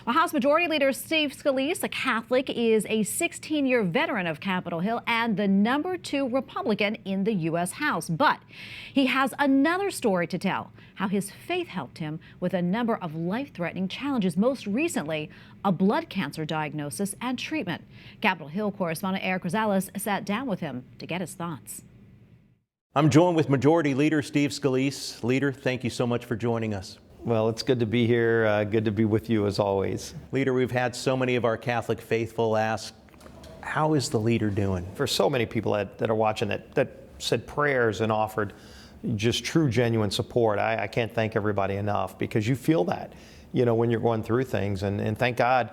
Well, House Majority Leader Steve Scalise, a Catholic, is a 16-year veteran of Capitol Hill and the #2 Republican in the U.S. House. But he has another story to tell, how his faith helped him with a number of life-threatening challenges, most recently a blood cancer diagnosis and treatment. Capitol Hill correspondent Erik Rosales sat down with him to get his thoughts. I'm joined with Majority Leader Steve Scalise. Leader, thank you so much for joining us. Well, it's good to be here. Good to be with you as always. Leader, we've had so many of our Catholic faithful ask, how is the leader doing? For so many people that are watching that said prayers and offered just true, genuine support, I can't thank everybody enough, because you feel that, when you're going through things. And thank God,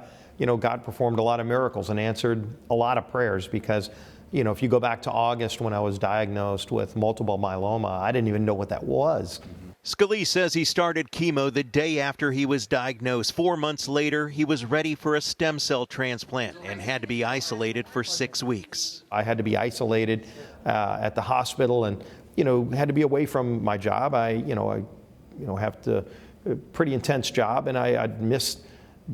God performed a lot of miracles and answered a lot of prayers, because if you go back to August when I was diagnosed with multiple myeloma, I didn't even know what that was. Scalise says he started chemo the day after he was diagnosed. 4 months later, he was ready for a stem cell transplant and had to be isolated for 6 weeks. I had to be isolated at the hospital and, had to be away from my job. I have a pretty intense job, and I'd missed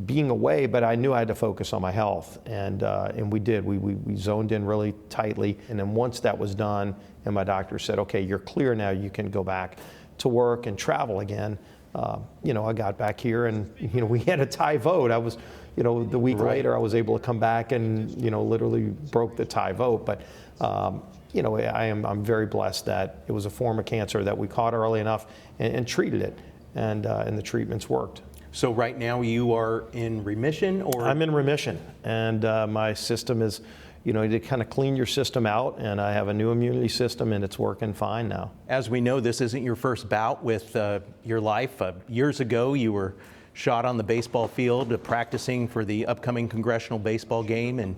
being away, but I knew I had to focus on my health, and we did. We zoned in really tightly, and then once that was done, and my doctor said, "Okay, you're clear now. You can go back to work and travel again." I got back here, and we had a tie vote. I was, the week later, I was able to come back and literally broke the tie vote. But I'm very blessed that it was a form of cancer that we caught early enough and treated it, and the treatments worked. So right now you are in remission, or? I'm in remission, and my system is, to kind of clean your system out, and I have a new immunity system, and it's working fine now. As we know, this isn't your first bout with your life. Years ago, you were shot on the baseball field practicing for the upcoming congressional baseball game, and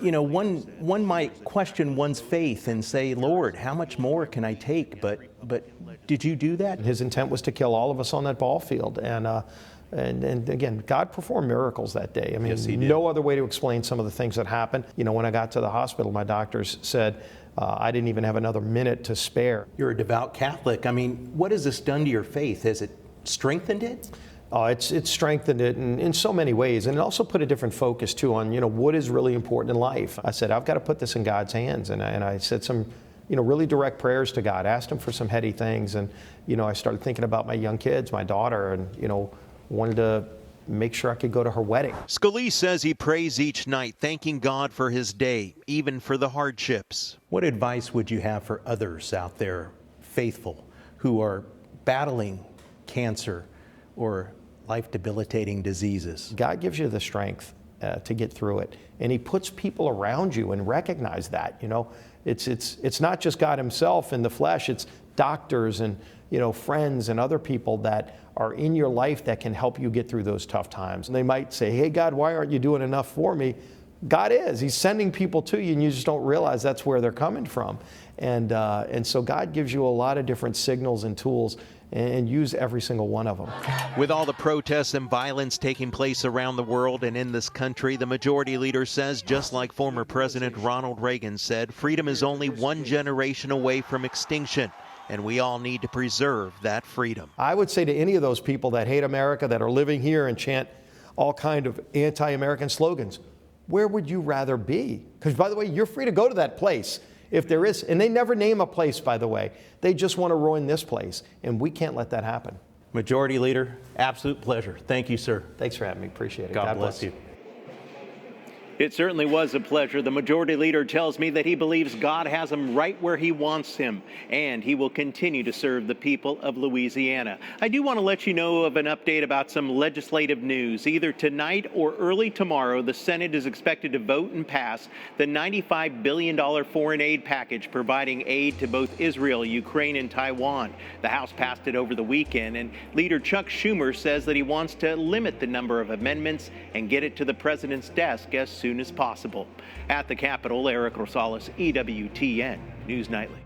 one might question one's faith and say, "Lord, how much more can I take?" But did you do that? His intent was to kill all of us on that ball field, and again, God performed miracles that day. I mean, yes, He did. No other way to explain some of the things that happened. When I got to the hospital, my doctors said I didn't even have another minute to spare. You're a devout Catholic. I mean, what has this done to your faith? Has it strengthened it? It's strengthened it in so many ways, and it also put a different focus too on what is really important in life. I said, I've got to put this in God's hands, and I said some really direct prayers to God, asked Him for some heady things, and I started thinking about my young kids, my daughter, and wanted to make sure I could go to her wedding. Scalise says he prays each night, thanking God for his day, even for the hardships. What advice would you have for others out there, faithful, who are battling cancer or life-debilitating diseases? God gives you the strength to get through it, and He puts people around you and recognize that. It's not just God Himself in the flesh. It's doctors and friends and other people that are in your life that can help you get through those tough times. And they might say, "Hey, God, why aren't you doing enough for me?" God is. He's sending people to you, and you just don't realize that's where they're coming from. And so God gives you a lot of different signals and tools, and use every single one of them. With all the protests and violence taking place around the world and in this country, the Majority Leader says, just like former President Ronald Reagan said, freedom is only one generation away from extinction, and we all need to preserve that freedom. I would say to any of those people that hate America, that are living here and chant all kind of anti-American slogans, where would you rather be? Because, by the way, you're free to go to that place if there is. And they never name a place, by the way. They just want to ruin this place, and we can't let that happen. Majority Leader, absolute pleasure. Thank you, sir. Thanks for having me. Appreciate it. God bless you. It certainly was a pleasure. The Majority Leader tells me that he believes God has him right where He wants him, and he will continue to serve the people of Louisiana. I do want to let you know of an update about some legislative news. Either tonight or early tomorrow, the Senate is expected to vote and pass the $95 billion foreign aid package providing aid to both Israel, Ukraine, and Taiwan. The House passed it over the weekend, and Leader Chuck Schumer says that he wants to limit the number of amendments and get it to the president's desk as soon as possible. At the Capitol, Erik Rosales, EWTN News Nightly.